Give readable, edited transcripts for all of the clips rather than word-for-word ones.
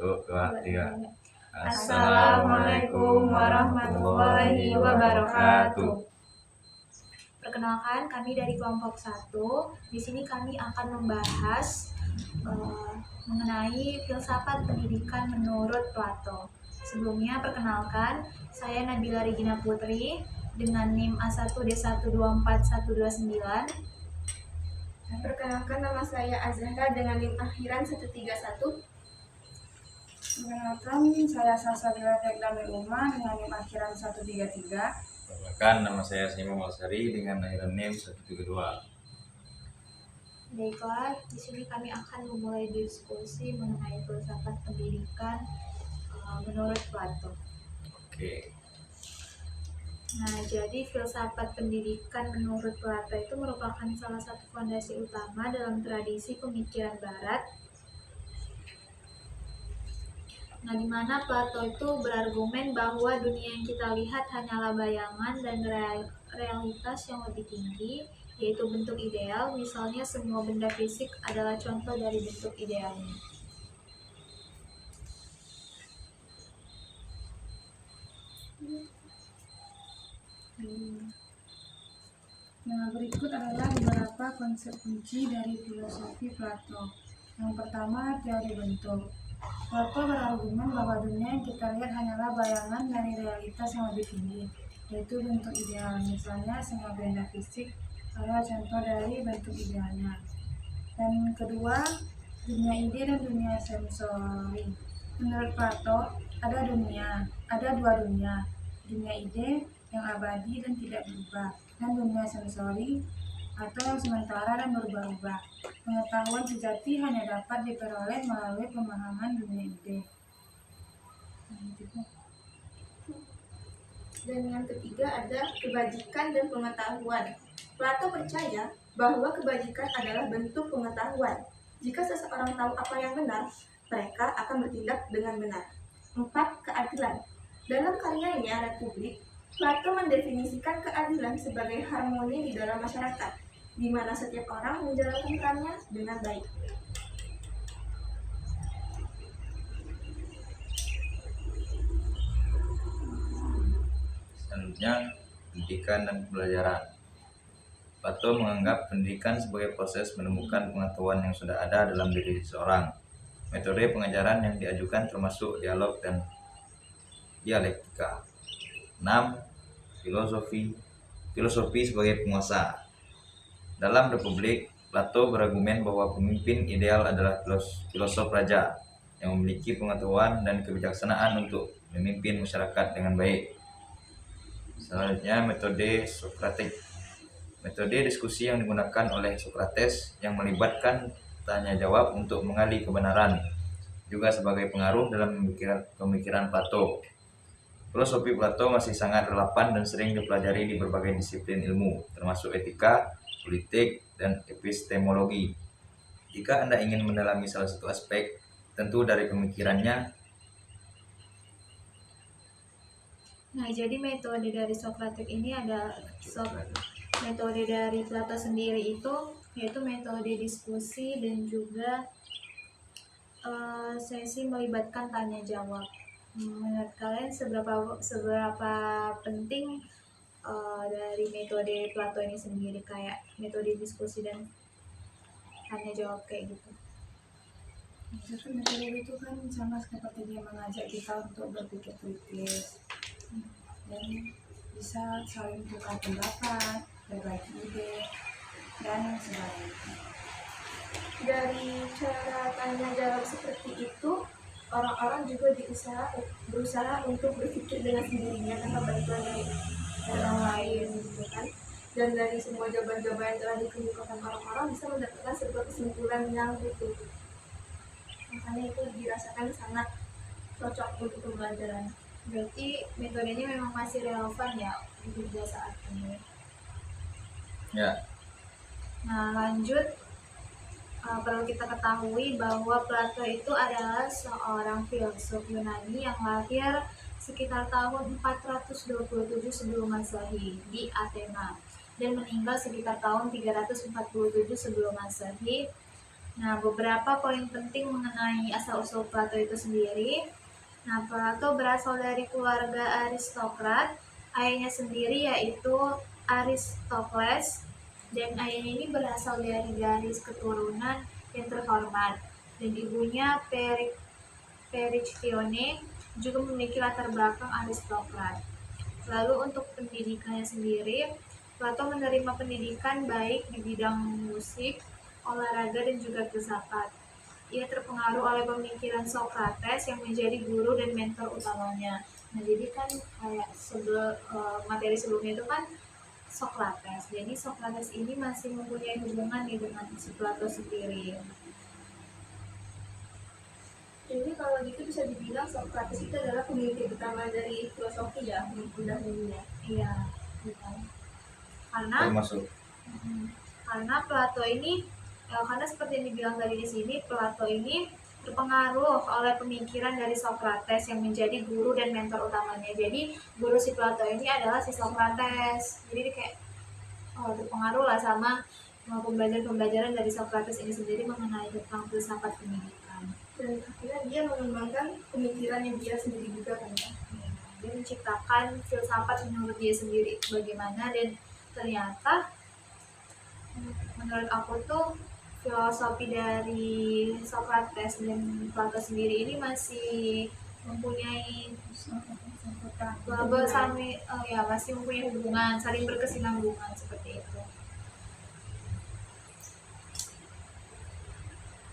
1, 2, 3. Assalamualaikum warahmatullahi wabarakatuh. Perkenalkan, kami dari kelompok 1. Di sini kami akan membahas mengenai filsafat pendidikan menurut Plato. Sebelumnya, perkenalkan, saya Nabila Regina Putri dengan NIM A1D1241129. Perkenalkan, nama saya Azhara dengan NIM akhiran 131. Perkenalkan, saya Salsabila Teklami Uma dengan NIM akhiran 133. Perkenalkan, nama saya Sima Malsari dengan akhiran NIM 132. Baiklah, di sini kami akan memulai diskusi mengenai filsafat pendidikan menurut Plato. Oke. Nah, jadi filsafat pendidikan menurut Plato itu merupakan salah satu fondasi utama dalam tradisi pemikiran Barat. Nah, di mana Plato itu berargumen bahwa dunia yang kita lihat hanyalah bayangan dan realitas yang lebih tinggi, yaitu bentuk ideal. Misalnya, semua benda fisik adalah contoh dari bentuk idealnya. Nah, berikut adalah beberapa konsep kunci dari filosofi Plato. Yang pertama, teori bentuk. Plato berargumen bahwa dunia yang kita lihat hanyalah bayangan dari realitas yang lebih tinggi, yaitu bentuk ideal. Misalnya, semua benda fisik adalah contoh dari bentuk idealnya. Dan kedua, dunia ide dan dunia sensori. Menurut Plato, ada dua dunia. Dunia ide yang abadi dan tidak berubah, dan dunia sensori atau yang sementara dan berubah-ubah. Pengetahuan sejati hanya dapat diperoleh melalui pemahaman dunia ide. Dan yang ketiga ada kebajikan dan pengetahuan. Plato percaya bahwa kebajikan adalah bentuk pengetahuan. Jika seseorang tahu apa yang benar, mereka akan bertindak dengan benar. 4. Keadilan. Dalam karyanya Republik, Plato mendefinisikan keadilan sebagai harmoni di dalam masyarakat, di mana setiap orang menjalankan perannya dengan baik. Selanjutnya, pendidikan dan pembelajaran. Plato menganggap pendidikan sebagai proses menemukan pengetahuan yang sudah ada dalam diri seseorang. Metode pengajaran yang diajukan termasuk dialog dan dialektika. 6. Filosofi sebagai penguasa. Dalam Republik, Plato berargumen bahwa pemimpin ideal adalah filosof raja yang memiliki pengetahuan dan kebijaksanaan untuk memimpin masyarakat dengan baik. Selanjutnya, metode Sokratik. Metode diskusi yang digunakan oleh Sokrates yang melibatkan tanya jawab untuk menggali kebenaran, juga sebagai pengaruh dalam pemikiran Plato. Filosofi Plato masih sangat relevan dan sering dipelajari di berbagai disiplin ilmu, termasuk etika, politik, dan epistemologi. Jika Anda ingin mendalami salah satu aspek, tentu dari pemikirannya. Nah, jadi metode dari Sokratik ini ada metode dari Plato sendiri itu yaitu metode diskusi dan juga sesi melibatkan tanya jawab. Menurut kalian seberapa penting dari metode Plato ini sendiri, kayak metode diskusi dan tanya jawab kayak gitu? Metode itu kan sama seperti dia mengajak kita untuk berpikir kritis dan bisa saling tukar pendapat, berbagi ide, dan sebagainya. Dari cara tanya jawab seperti itu, orang-orang juga berusaha untuk berpikir dengan sendirinya tanpa bantuan dari orang lain, gitu kan. Dan dari semua jawaban-jawaban yang telah dikemukakan orang-orang bisa mendapatkan sebuah kesimpulan yang utuh. Makanya itu dirasakan sangat cocok untuk pembelajaran. Berarti metodenya memang masih relevan ya untuk saat ini. Ya. Nah, lanjut, perlu kita ketahui bahwa Plato itu adalah seorang filsuf Yunani yang lahir sekitar tahun 427 sebelum Masehi di Athena dan meninggal sekitar tahun 347 sebelum Masehi Nah, beberapa poin penting mengenai asal-usul Plato itu sendiri. Nah, Plato berasal dari keluarga aristokrat. Ayahnya sendiri yaitu Aristokles, dan ayahnya ini berasal dari garis keturunan yang terhormat. Dan ibunya Perictione juga memiliki latar belakang aristokrat. Lalu untuk pendidikannya sendiri, Plato menerima pendidikan baik di bidang musik, olahraga, dan juga filsafat. Ia terpengaruh oleh pemikiran Socrates yang menjadi guru dan mentor utamanya. Nah, jadi kan kayak materi sebelumnya itu kan Socrates. Jadi Socrates ini masih mempunyai hubungan nih dengan si Plato sendiri. Jadi kalau gitu bisa dibilang Socrates itu adalah pemimpin utama dari filosofi ya, udah dunia. Iya, betul. Karena termasuk karena Plato ini karena seperti yang dibilang tadi di sini, Plato ini terpengaruh oleh pemikiran dari Socrates yang menjadi guru dan mentor utamanya. Jadi guru si Plato ini adalah si Socrates. Jadi dia kayak terpengaruh lah sama pembelajaran dari Socrates ini sendiri mengenai tentang filsafat pendidikan. Dan akhirnya dia mengembangkan pemikirannya dia sendiri juga kan ya. Dia menciptakan filsafat menurut dia sendiri bagaimana, dan ternyata menurut aku tuh filosofi dari Socrates dan Plato sendiri ini masih mempunyai masih mempunyai hubungan, saling berkesinambungan seperti itu.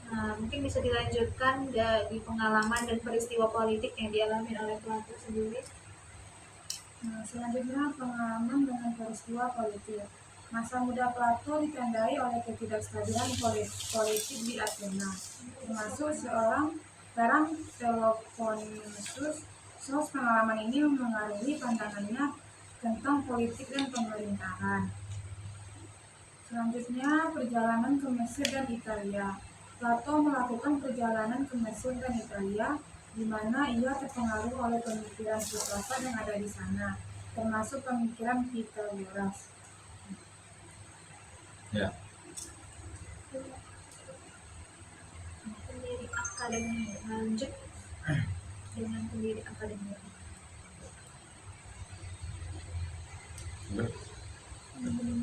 Nah, mungkin bisa dilanjutkan di pengalaman dan peristiwa politik yang dialami oleh Plato sendiri. Nah, selanjutnya pengalaman dengan peristiwa politik. Masa muda Plato ditandai oleh ketidakstabilan politik di Athena, termasuk seorang Peloponnesus. Pengalaman ini mengaruhi pandangannya tentang politik dan pemerintahan. Selanjutnya, perjalanan ke Mesir dan Italia. Plato melakukan perjalanan ke Mesir dan Italia, di mana ia terpengaruh oleh pemikiran filsafat yang ada di sana, termasuk pemikiran Pythagoras. ya. Pendiri akademi, lanjut dengan pendiri akademi.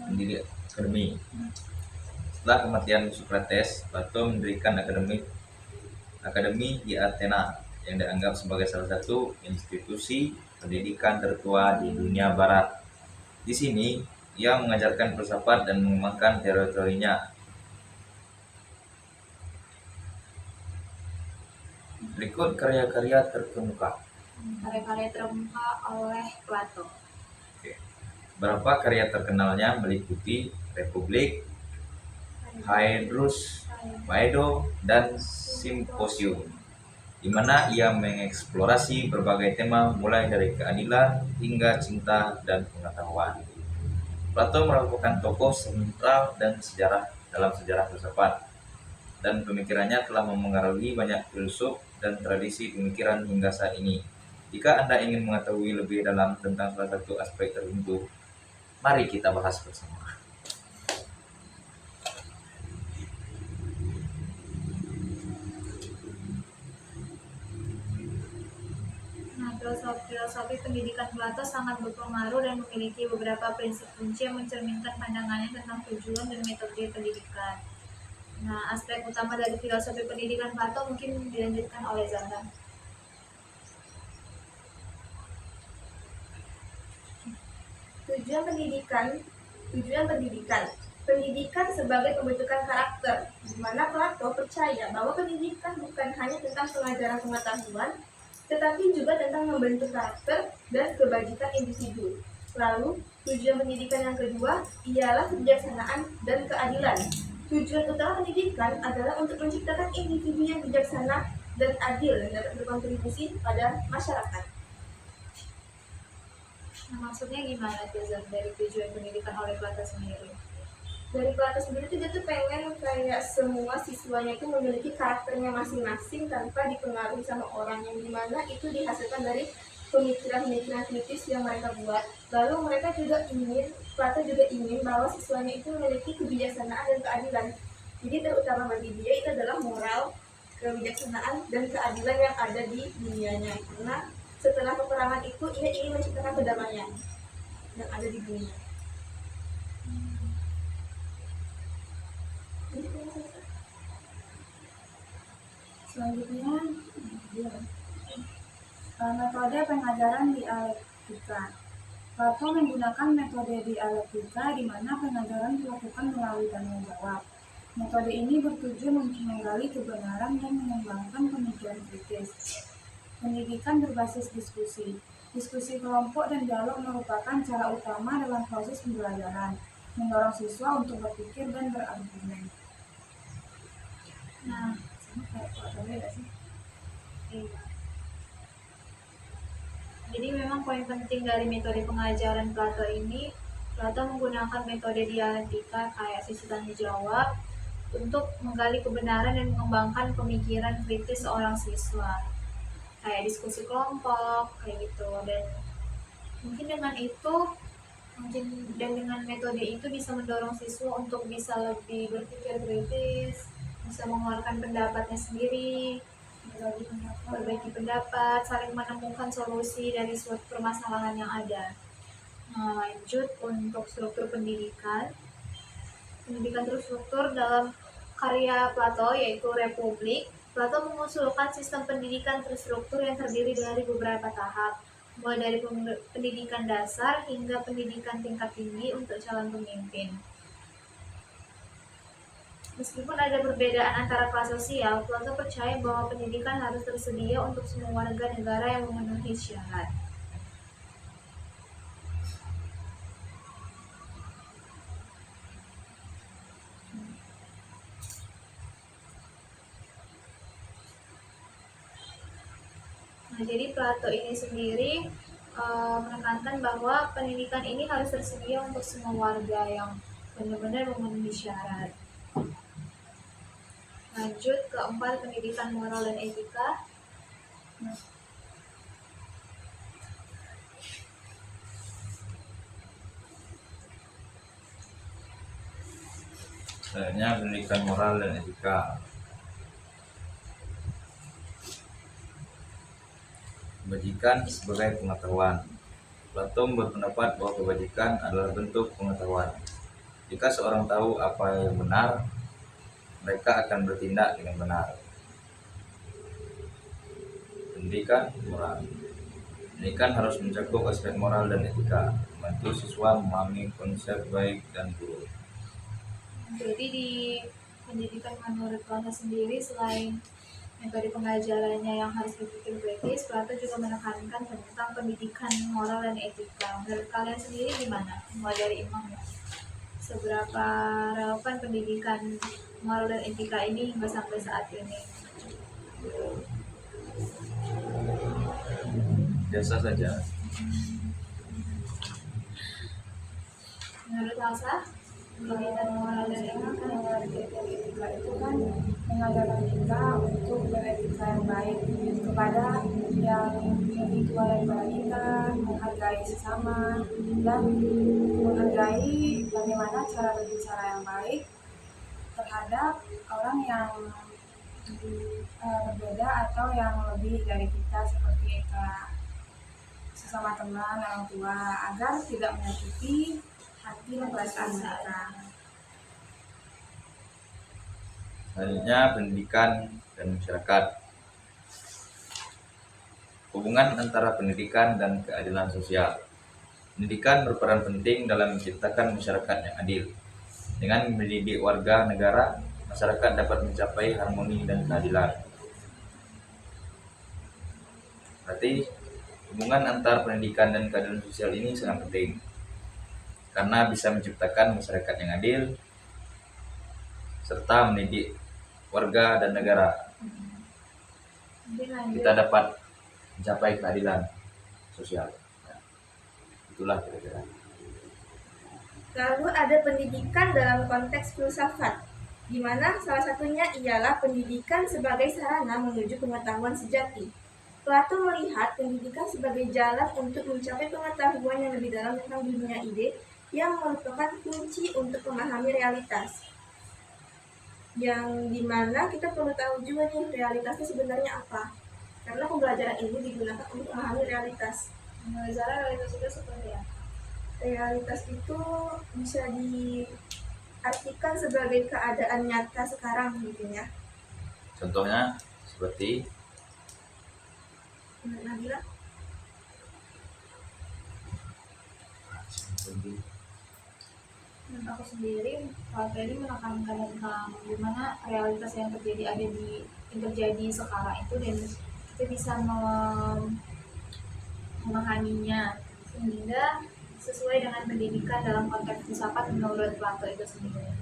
Pendiri akademi. Setelah kematian Socrates, Plato mendirikan akademi di Athena yang dianggap sebagai salah satu institusi pendidikan tertua di dunia barat. Di sini, ia mengajarkan filsafat dan mengembangkan teori-teorinya. Berikut karya-karya terkemuka. Karya-karya terkemuka oleh Plato. Beberapa karya terkenalnya meliputi Republik, Haedrus, Phaedo, dan Simposium, di mana ia mengeksplorasi berbagai tema mulai dari keadilan hingga cinta dan pengetahuan. Plato merupakan tokoh sentral dan dalam sejarah filsafat, dan pemikirannya telah memengaruhi banyak filsuf dan tradisi pemikiran hingga saat ini. Jika Anda ingin mengetahui lebih dalam tentang salah satu aspek tertentu, mari kita bahas bersama. Filosofi pendidikan Plato sangat berpengaruh dan memiliki beberapa prinsip kunci yang mencerminkan pandangannya tentang tujuan dan metode pendidikan. Nah, aspek utama dari filosofi pendidikan Plato mungkin dilanjutkan oleh Zahra. Tujuan pendidikan. Pendidikan sebagai pembentukan karakter, di mana Plato percaya bahwa pendidikan bukan hanya tentang pengajaran pengetahuan, tetapi juga tentang membentuk karakter dan kebajikan individu. Lalu, tujuan pendidikan yang kedua ialah kebijaksanaan dan keadilan. Tujuan utama pendidikan adalah untuk menciptakan individu yang bijaksana dan adil dan dapat berkontribusi pada masyarakat. Nah, maksudnya gimana tuh Zahra dari tujuan pendidikan oleh Plato sendiri? Dari Plato sendiri tuh dia tuh pengen kayak semua siswanya itu memiliki karakternya masing-masing tanpa dipengaruhi sama orang, yang dimana itu dihasilkan dari pemikiran-pemikiran kritis yang mereka buat. Lalu Plato juga ingin bahwa siswanya itu memiliki kebijaksanaan dan keadilan, Jadi terutama bagi dia itu adalah moral, kebijaksanaan, dan keadilan yang ada di dunianya. Karena setelah peperangan itu ia ingin menciptakan kedamaian yang ada di dunia. Selanjutnya, metode pengajaran dialektika. Plato menggunakan metode dialektika di mana pengajaran dilakukan melalui tanya jawab. Metode ini bertujuan untuk menggali kebenaran dan mengembangkan pemikiran kritis. Pendidikan berbasis diskusi. Diskusi kelompok dan dialog merupakan cara utama dalam proses pembelajaran, mendorong siswa untuk berpikir dan berargumen. Nah, Sama kayak Plato beda sih. iya. Jadi memang poin penting dari metode pengajaran Plato ini, Plato menggunakan metode dialektika kayak sisi tanya jawab untuk menggali kebenaran dan mengembangkan pemikiran kritis seorang siswa. Kayak diskusi kelompok, kayak gitu. Dan mungkin dengan metode itu bisa mendorong siswa untuk bisa lebih berpikir kritis, bisa mengeluarkan pendapatnya sendiri, perbaiki pendapat, saling menemukan solusi dari suatu permasalahan yang ada. Nah, lanjut untuk struktur pendidikan. Pendidikan terstruktur dalam karya Plato yaitu Republik. Plato mengusulkan sistem pendidikan terstruktur yang terdiri dari beberapa tahap, mulai dari pendidikan dasar hingga pendidikan tingkat tinggi untuk calon pemimpin. Meskipun ada perbedaan antara kelas sosial, Plato percaya bahwa pendidikan harus tersedia untuk semua warga negara yang memenuhi syarat. Nah, jadi Plato ini sendiri menekankan bahwa pendidikan ini harus tersedia untuk semua warga yang benar-benar memenuhi syarat. Lanjut keempat, pendidikan moral dan etika. Selanjutnya pendidikan moral dan etika. Kebajikan sebagai pengetahuan. Plato berpendapat bahwa kebajikan adalah bentuk pengetahuan. Jika seorang tahu apa yang benar, mereka akan bertindak dengan benar. Pendidikan moral. Pendidikan harus mencakup aspek moral dan etika, membantu siswa memahami konsep baik dan buruk. Jadi di pendidikan menurut Plato sendiri, selain metode pengajarannya yang harus berpikir kritis, Plato juga menekankan tentang pendidikan moral dan etika. Menurut kalian sendiri gimana? Mulai dari Imam ya. Seberapa relevan pendidikan moral dan etika ini hingga sampai saat ini? Biasa saja. Menurut Elsa, pendidikan moral dan etika Etika itu kan mengajarkan kita untuk beretika yang baik kepada yang lebih tua daripada kita, menghargai sesama, dan menghargai bagaimana cara berbicara yang baik terhadap orang yang berbeda atau yang lebih dari kita, seperti sesama teman, orang tua, agar tidak menyakiti hati dan perasaan mereka. Selanjutnya pendidikan dan masyarakat. Hubungan antara pendidikan dan keadilan sosial. Pendidikan berperan penting dalam menciptakan masyarakat yang adil. Dengan mendidik warga negara, masyarakat dapat mencapai harmoni dan keadilan. Berarti hubungan antara pendidikan dan keadilan sosial ini sangat penting, karena bisa menciptakan masyarakat yang adil serta mendidik warga dan negara. Kita dapat mencapai keadilan sosial. Nah, itulah kira-kira. Lalu ada pendidikan dalam konteks filsafat, di mana salah satunya ialah pendidikan sebagai sarana menuju pengetahuan sejati. Plato melihat pendidikan sebagai jalan untuk mencapai pengetahuan yang lebih dalam tentang dunia ide yang merupakan kunci untuk memahami realitas. yang dimana kita perlu tahu juga nih realitasnya sebenarnya apa. Karena pembelajaran ini digunakan untuk memahami realitas. Zara, realitas itu seperti apa? Realitas itu bisa diartikan sebagai keadaan nyata sekarang gitu ya. Contohnya seperti Nabila? Menurut aku sendiri, Plato ini menekankan tentang gimana realitas yang terjadi sekarang itu, dan kita bisa memahaminya sehingga sesuai dengan pendidikan dalam konteks filsafat menurut Plato itu sendiri.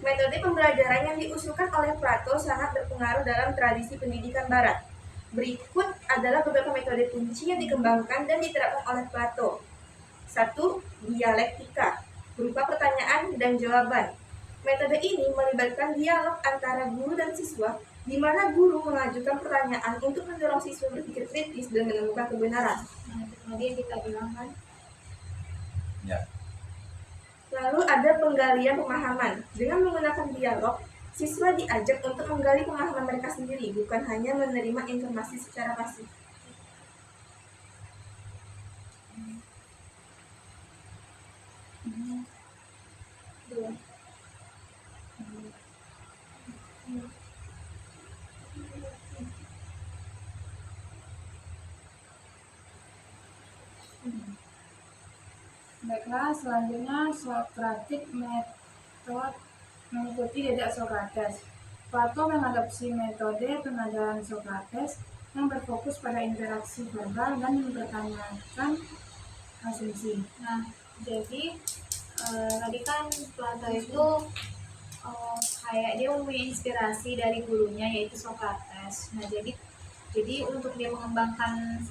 Metode pembelajaran yang diusulkan oleh Plato sangat berpengaruh dalam tradisi pendidikan Barat. Berikut adalah beberapa metode kunci yang dikembangkan dan diterapkan oleh Plato. 1. Dialektika, berupa pertanyaan dan jawaban. Metode ini melibatkan dialog antara guru dan siswa, di mana guru mengajukan pertanyaan untuk mendorong siswa berpikir kritis dan menemukan kebenaran. Nah, itu tadi yang kita bilang kan. ya. Lalu ada penggalian pemahaman. Dengan menggunakan dialog, siswa diajak untuk menggali pemahaman mereka sendiri, bukan hanya menerima informasi secara pasif. Dua. Baiklah, selanjutnya Sokratik metode mengikuti jejak Sokrates. Plato mengadopsi metode pengajaran Sokrates yang berfokus pada interaksi verbal dan mempertanyakan asumsi. Nah, jadi tadi kan Plato itu kayak dia mempunyai inspirasi dari gurunya yaitu Sokrates. Nah, jadi untuk dia mengembangkan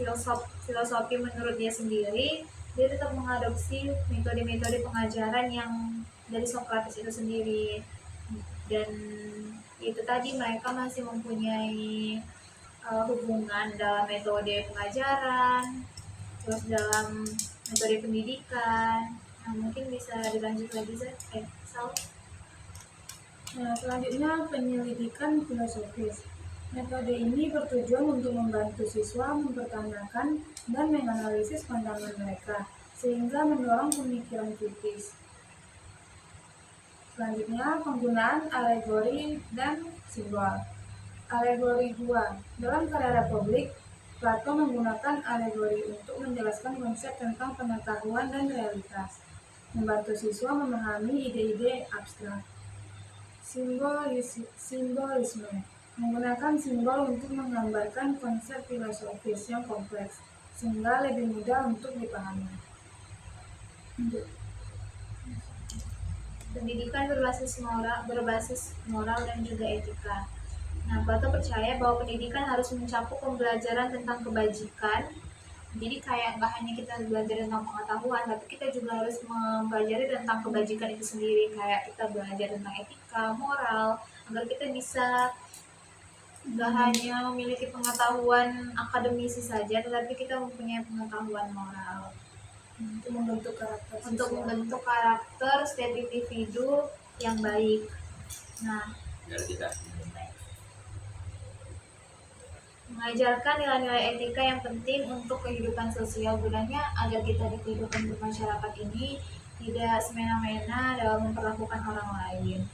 filosofi menurut dia sendiri, dia tetap mengadopsi metode-metode pengajaran yang dari Sokrates itu sendiri. Dan itu tadi mereka masih mempunyai hubungan dalam metode pengajaran, terus dalam metode pendidikan. Nah, mungkin bisa dilanjut lagi, Sal. Nah, selanjutnya penyelidikan filosofis. Metode ini bertujuan untuk membantu siswa mempertanyakan dan menganalisis pandangan mereka, sehingga mendorong pemikiran kritis. Selanjutnya, penggunaan alegori dan simbol. Alegori 2. Dalam karya Republik, Plato menggunakan alegori untuk menjelaskan konsep tentang pengetahuan dan realitas, membantu siswa memahami ide-ide abstrak. Simbolisme. Menggunakan simbol untuk menggambarkan konsep filosofis yang kompleks, sehingga lebih mudah untuk dipahami. Pendidikan berbasis moral dan juga etika. Nah, Plato percaya bahwa pendidikan harus mencakup pembelajaran tentang kebajikan. Jadi kayak nggak hanya kita belajar tentang pengetahuan, tapi kita juga harus mempelajari tentang kebajikan itu sendiri. Kayak kita belajar tentang etika, moral, agar kita bisa nggak hanya memiliki pengetahuan akademisi saja, tetapi kita mempunyai pengetahuan moral Untuk membentuk karakter untuk siswa. membentuk karakter setiap individu yang baik. Nah, Biar tidak mengajarkan nilai-nilai etika yang penting untuk kehidupan sosial, gunanya agar kita di kehidupan bermasyarakat ini tidak semena-mena dalam memperlakukan orang lain.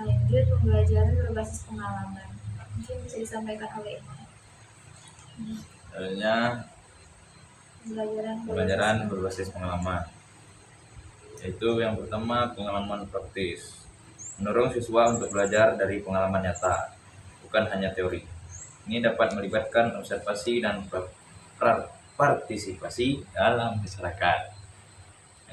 Lanjut, pembelajaran berbasis pengalaman. Mungkin bisa disampaikan oleh Iman. Selanjutnya pembelajaran berbasis pengalaman, yaitu yang pertama pengalaman praktis, mendorong siswa untuk belajar dari pengalaman nyata, bukan hanya teori. Ini dapat melibatkan observasi dan partisipasi dalam masyarakat.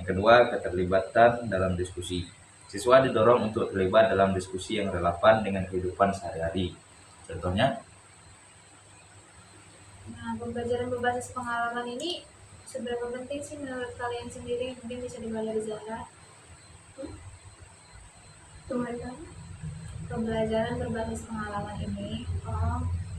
Yang kedua, keterlibatan dalam diskusi. Siswa didorong untuk terlibat dalam diskusi yang relevan dengan kehidupan sehari-hari. Contohnya, Nah, pembelajaran berbasis pengalaman ini seberapa penting sih menurut kalian sendiri? Mungkin bisa dimulai dari Zahra. Pembelajaran berbasis pengalaman ini.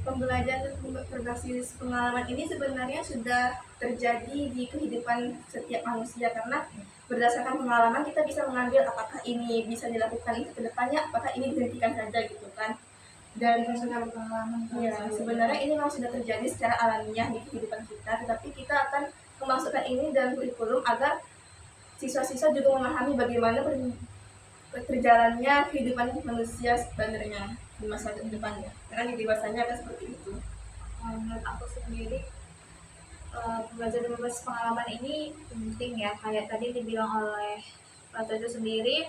Pembelajaran berbasis pengalaman ini sebenarnya sudah terjadi di kehidupan setiap manusia, karena berdasarkan pengalaman kita bisa mengambil apakah ini bisa dilakukan untuk kedepannya, apakah ini dihentikan saja gitu kan. Dan Sudah berpengalaman kan? ya, sebenarnya ini memang sudah terjadi secara alamiah di kehidupan kita, tetapi kita akan memasukkan ini dalam kurikulum agar siswa-siswa juga memahami bagaimana berjalannya kehidupan manusia sebenarnya di masa depannya. Karena di dewasanya akan seperti itu. Menurut aku sendiri, pembelajaran berbasis pengalaman ini penting ya, kayak tadi dibilang oleh Plato itu sendiri,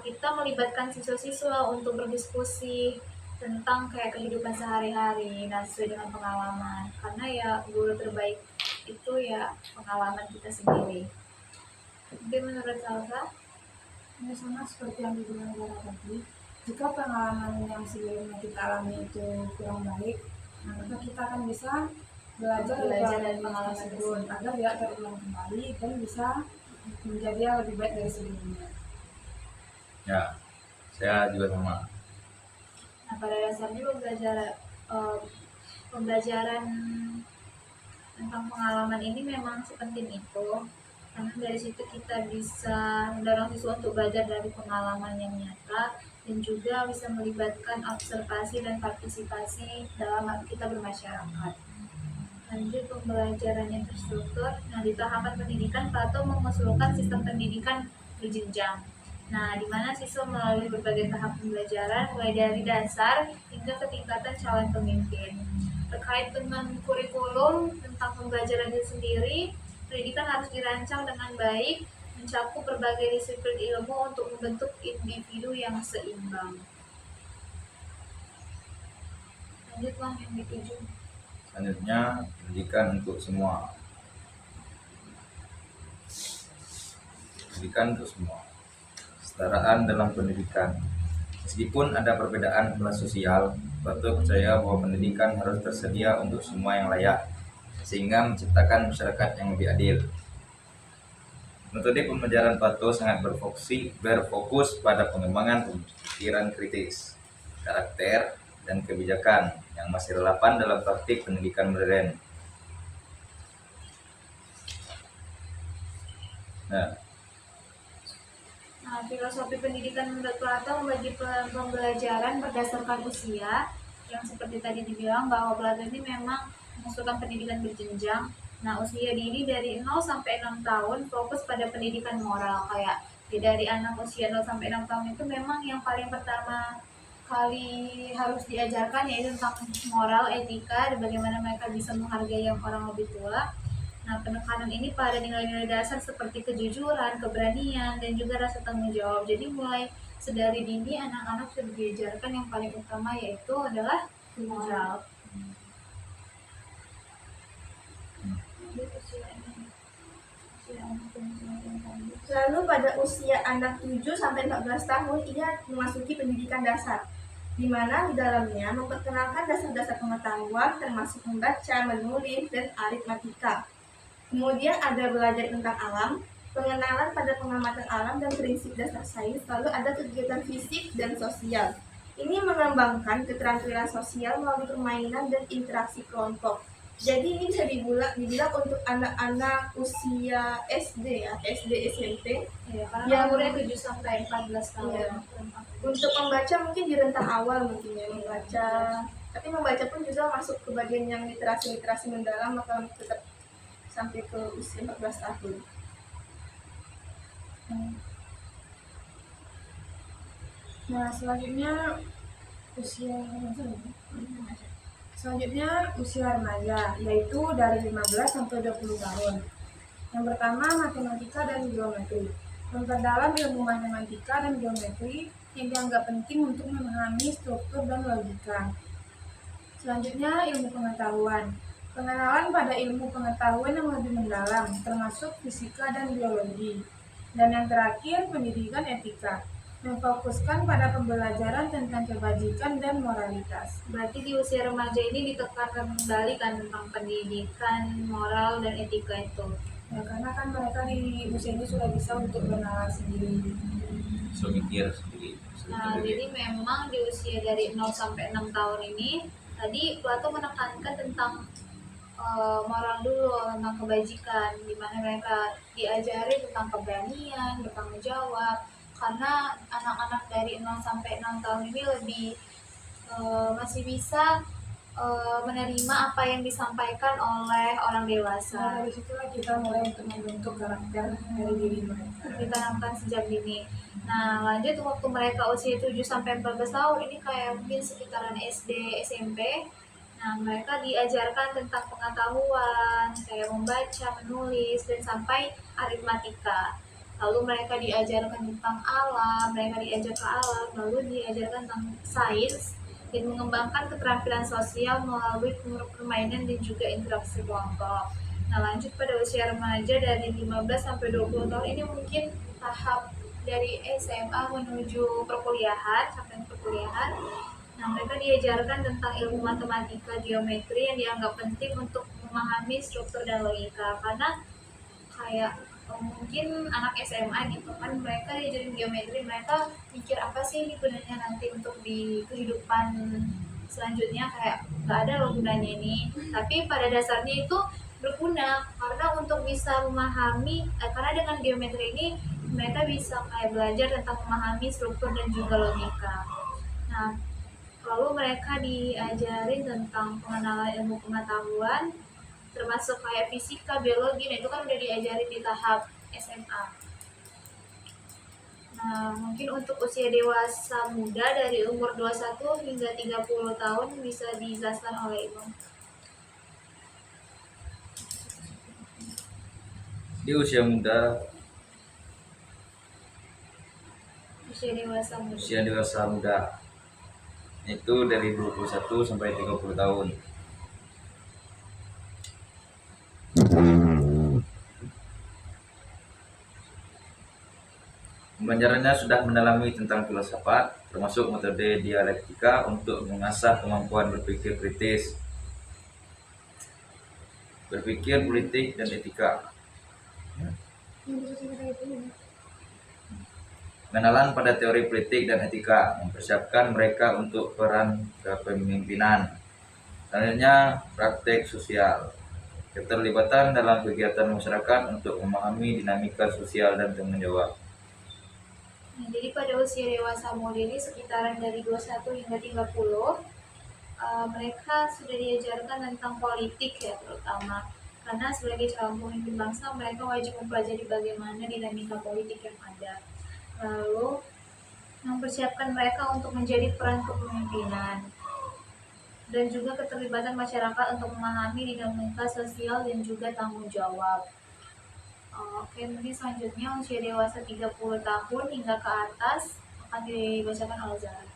kita melibatkan siswa-siswa untuk berdiskusi tentang kayak kehidupan sehari-hari dan sesuai dengan pengalaman, karena ya guru terbaik itu ya pengalaman kita sendiri. Mungkin menurut Salsa, Ini sama seperti yang dibilang Zara tadi, jika pengalaman yang sebelumnya kita alami itu kurang baik, maka kita akan bisa belajar dari pengalaman tersebut agar tidak terulang kembali dan bisa menjadi yang lebih baik dari sebelumnya. Ya, saya juga sama. nah pada dasarnya pembelajaran tentang pengalaman ini memang sepenting itu, karena dari situ kita bisa mendorong siswa untuk belajar dari pengalaman yang nyata dan juga bisa melibatkan observasi dan partisipasi dalam kita bermasyarakat. Lanjut, pembelajaran yang terstruktur. Nah, di tahapan pendidikan, Plato mengusulkan sistem pendidikan berjenjang. Nah, di mana siswa melalui berbagai tahap pembelajaran, mulai dari dasar hingga ketingkatan calon pemimpin. Terkait dengan kurikulum tentang pembelajaran itu sendiri, pendidikan harus dirancang dengan baik, mencakup berbagai disiplin ilmu untuk membentuk individu yang seimbang. Lanjut, Bang, yang dituju. Selanjutnya, pendidikan untuk semua. Pendidikan untuk semua. Kesetaraan dalam pendidikan. Meskipun ada perbedaan kelas sosial, Plato percaya bahwa pendidikan harus tersedia untuk semua yang layak, sehingga menciptakan masyarakat yang lebih adil. Metode pembelajaran Plato sangat berfokus pada pengembangan pemikiran kritis, karakter, dan kebijakan yang masih relevan dalam praktik pendidikan modern. Nah, filosofi pendidikan menurut Plato membagi pembelajaran berdasarkan usia, yang seperti tadi dibilang bahwa Plato ini memang mengusulkan pendidikan berjenjang. Nah, usia dini dari 0 sampai 6 tahun fokus pada pendidikan moral, kayak dari anak usia 0 sampai 6 tahun itu memang yang paling pertama kali harus diajarkan yaitu tentang moral, etika, dan bagaimana mereka bisa menghargai yang orang lebih tua. Nah, penekanan ini pada nilai-nilai dasar seperti kejujuran, keberanian, dan juga rasa tanggung jawab. Jadi mulai sedari dini anak-anak sudah diajarkan yang paling utama yaitu adalah moral. Lalu pada usia anak 7 sampai 14 tahun ia memasuki pendidikan dasar, di mana di dalamnya memperkenalkan dasar-dasar pengetahuan termasuk membaca, menulis, dan aritmatika. Kemudian ada belajar tentang alam, pengenalan pada pengamatan alam dan prinsip dasar sains, lalu ada kegiatan fisik dan sosial. Ini mengembangkan keterampilan sosial melalui permainan dan interaksi kelompok. Jadi ini bisa dibilang untuk anak-anak usia SD ya, SD SMP. Ya, karena Yang- umurnya 7 sampai 14 tahun. Iya. Untuk membaca mungkin di rentang awal mungkin ya membaca. Tapi membaca pun juga masuk ke bagian yang literasi mendalam, maka tetap sampai ke usia 14 tahun. Nah, selanjutnya usia remaja, yaitu dari 15 sampai 20 tahun. Yang pertama, matematika dan geometri. Memperdalam ilmu matematika dan geometri yang dianggap penting untuk memahami struktur dan logika. Selanjutnya, ilmu pengetahuan. Pengenalan pada ilmu pengetahuan yang lebih mendalam, termasuk fisika dan biologi. Dan yang terakhir, pendidikan etika. Memfokuskan pada pembelajaran tentang kebajikan dan moralitas. Berarti di usia remaja ini ditekankan kembali kan tentang pendidikan, moral, dan etika itu. Ya, karena kan mereka di usia ini sudah bisa untuk bernalar sendiri. So mikir sendiri. Nah, jadi memang di usia dari 0 sampai 6 tahun ini, tadi Plato menekankan tentang moral dulu tentang kebajikan, di mana mereka diajari tentang keberanian, bertanggung jawab, karena anak-anak dari 0 sampai 6 tahun ini lebih masih bisa menerima apa yang disampaikan oleh orang Nah, dewasa. dari situlah kita mulai untuk membentuk karakter dari diri mereka. Ditanamkan sejak dini. Nah, lanjut waktu mereka usia 7 sampai 14 tahun ini kayak mungkin sekitaran SD, SMP. Nah, mereka diajarkan tentang pengetahuan, kayak membaca, menulis, dan sampai aritmatika. Lalu mereka diajarkan tentang alam, mereka diajar ke alam, lalu diajarkan tentang sains, dan mengembangkan keterampilan sosial melalui permainan dan juga interaksi kelompok. Nah, lanjut pada usia remaja dari 15 sampai 20 tahun ini mungkin tahap dari SMA menuju perkuliahan sampai perkuliahan. Nah, mereka diajarkan tentang ilmu matematika, geometri yang dianggap penting untuk memahami struktur dan logika. Karena kayak mungkin anak SMA gitu kan, mereka diajarin geometri, mereka mikir apa sih ini gunanya nanti untuk di kehidupan selanjutnya, kayak nggak ada loh gunanya ini. Tapi pada dasarnya itu berguna karena untuk bisa memahami, karena dengan geometri ini mereka bisa kayak belajar tentang memahami struktur dan juga logika. Nah, lalu mereka diajarin tentang pengenalan ilmu pengetahuan, termasuk kayak fisika, biologi, nah itu kan udah diajarin di tahap SMA. Nah, mungkin untuk usia dewasa muda dari umur 21 hingga 30 tahun bisa dijelaskan oleh Ibu. Di usia muda, Usia dewasa muda. usia dewasa muda itu dari 21 sampai 30 tahun. Pembelajarannya sudah mendalami tentang filsafat, termasuk metode dialektika untuk mengasah kemampuan berpikir kritis, berpikir politik, dan etika. Pengenalan pada teori politik dan etika mempersiapkan mereka untuk peran kepemimpinan. Selanjutnya, praktek sosial. Keterlibatan dalam kegiatan masyarakat untuk memahami dinamika sosial dan tanggung jawab. Nah, jadi pada usia dewasa muda ini sekitaran dari 21 hingga 30, mereka sudah diajarkan tentang politik ya terutama. Karena sebagai calon pemimpin bangsa, mereka wajib mempelajari bagaimana dinamika politik yang ada. Lalu mempersiapkan mereka untuk menjadi peran kepemimpinan dan juga keterlibatan masyarakat untuk memahami dinamika sosial dan juga tanggung jawab. Oke, mungkin selanjutnya usia dewasa 30 tahun hingga ke atas akan dibacakan oleh Zahra.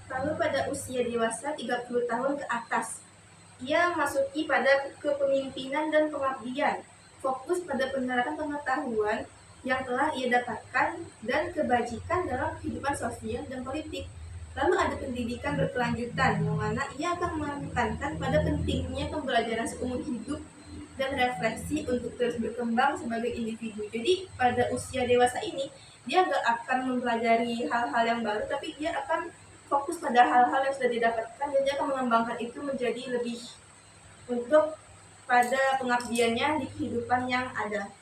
Lalu pada usia dewasa 30 tahun ke atas, ia masuki pada kepemimpinan dan pengabdian, fokus pada penerapan pengetahuan yang telah ia dapatkan dan kebajikan dalam kehidupan sosial dan politik. Lalu ada pendidikan berkelanjutan, yang mana ia akan menekankan pada pentingnya pembelajaran seumur hidup dan refleksi untuk terus berkembang sebagai individu. Jadi pada usia dewasa ini, dia gak akan mempelajari hal-hal yang baru, tapi dia akan fokus pada hal-hal yang sudah didapatkan dan dia akan mengembangkan itu menjadi lebih untuk pada pengabdiannya di kehidupan yang ada.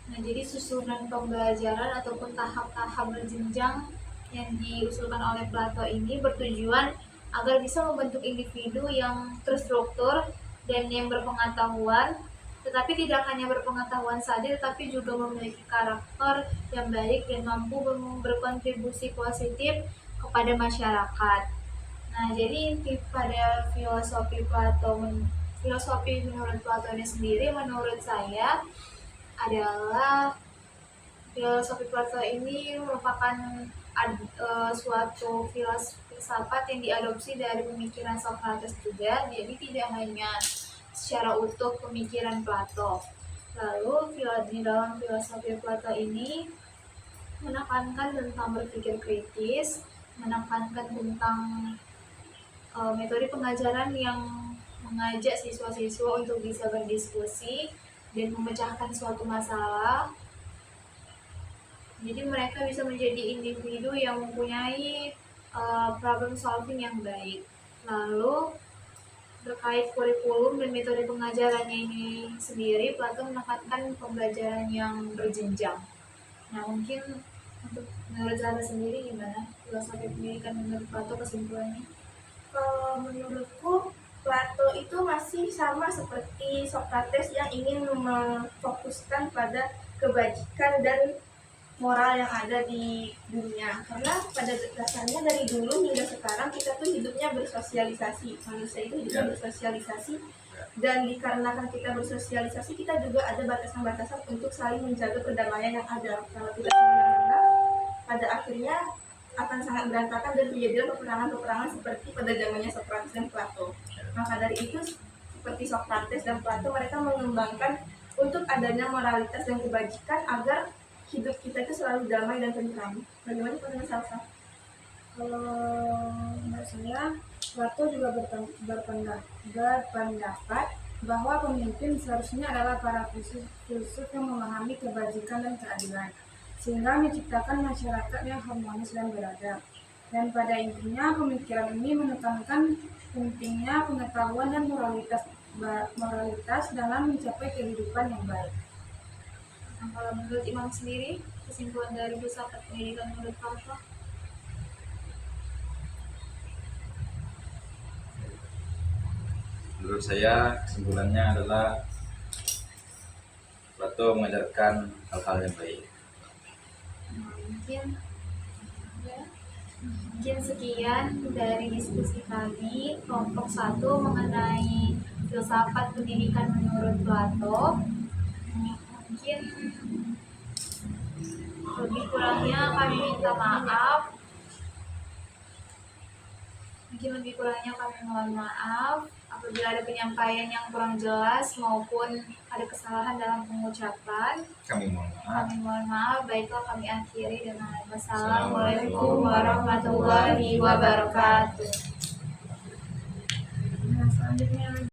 Nah, jadi susunan pembelajaran ataupun tahap-tahap berjenjang yang diusulkan oleh Plato ini bertujuan agar bisa membentuk individu yang terstruktur dan yang berpengetahuan, tetapi tidak hanya berpengetahuan saja, tetapi juga memiliki karakter yang baik dan mampu berkontribusi positif kepada masyarakat. Nah, jadi inti pada filosofi menurut Plato ini sendiri, menurut saya adalah filosofi Plato ini merupakan suatu filsafat yang diadopsi dari pemikiran Socrates juga, jadi tidak hanya secara utuh pemikiran Plato. Lalu di dalam filosofi Plato ini menekankan tentang berpikir kritis, menekankan tentang metode pengajaran yang mengajak siswa-siswa untuk bisa berdiskusi dan memecahkan suatu masalah. Jadi mereka bisa menjadi individu yang mempunyai problem solving yang baik. Lalu terkait kurikulum dan metode pengajarannya ini sendiri, Plato menekankan pembelajaran yang berjenjang. Nah, mungkin untuk menurut Zara sendiri gimana filosofi pendidikan menurut Plato kesimpulannya? Kalau menurutku, Plato itu masih sama seperti Socrates yang ingin memfokuskan pada kebajikan dan moral yang ada di dunia. Karena pada dasarnya dari dulu hingga sekarang kita tuh hidupnya bersosialisasi. Manusia itu hidupnya bersosialisasi, dan dikarenakan kita bersosialisasi, kita juga ada batasan-batasan untuk saling menjaga perdamaian yang ada. Kalau tidak benar, pada akhirnya akan sangat berantakan dan terjadilah peperangan-peperangan seperti pada zamannya Socrates dan Plato. Maka dari itu, seperti Socrates dan Plato, mereka mengembangkan untuk adanya moralitas dan kebajikan agar hidup kita itu selalu damai dan tentram. Bagaimana pandangan Salsa? Kalau menurut saya, Plato juga berpendapat bahwa pemimpin seharusnya adalah para filsuf yang memahami kebajikan dan keadilan, sehingga menciptakan masyarakat yang harmonis dan beradab. Dan pada intinya, pemikiran ini menekankan pentingnya pengetahuan dan moralitas dalam mencapai kehidupan yang baik. Nah, kalau menurut Imam sendiri, kesimpulan dari filsafat pendidikan menurut Plato? Menurut saya kesimpulannya adalah Plato mengajarkan hal-hal yang baik. Mungkin sekian dari diskusi kami kelompok 1 mengenai filsafat pendidikan menurut Plato. Mungkin lebih kurangnya kami minta maaf. Mohon maaf apabila ada penyampaian yang kurang jelas maupun ada kesalahan dalam pengucapan. Kami mohon maaf. Baiklah, kami akhiri dengan wassalamualaikum warahmatullahi wabarakatuh. Nah, selanjutnya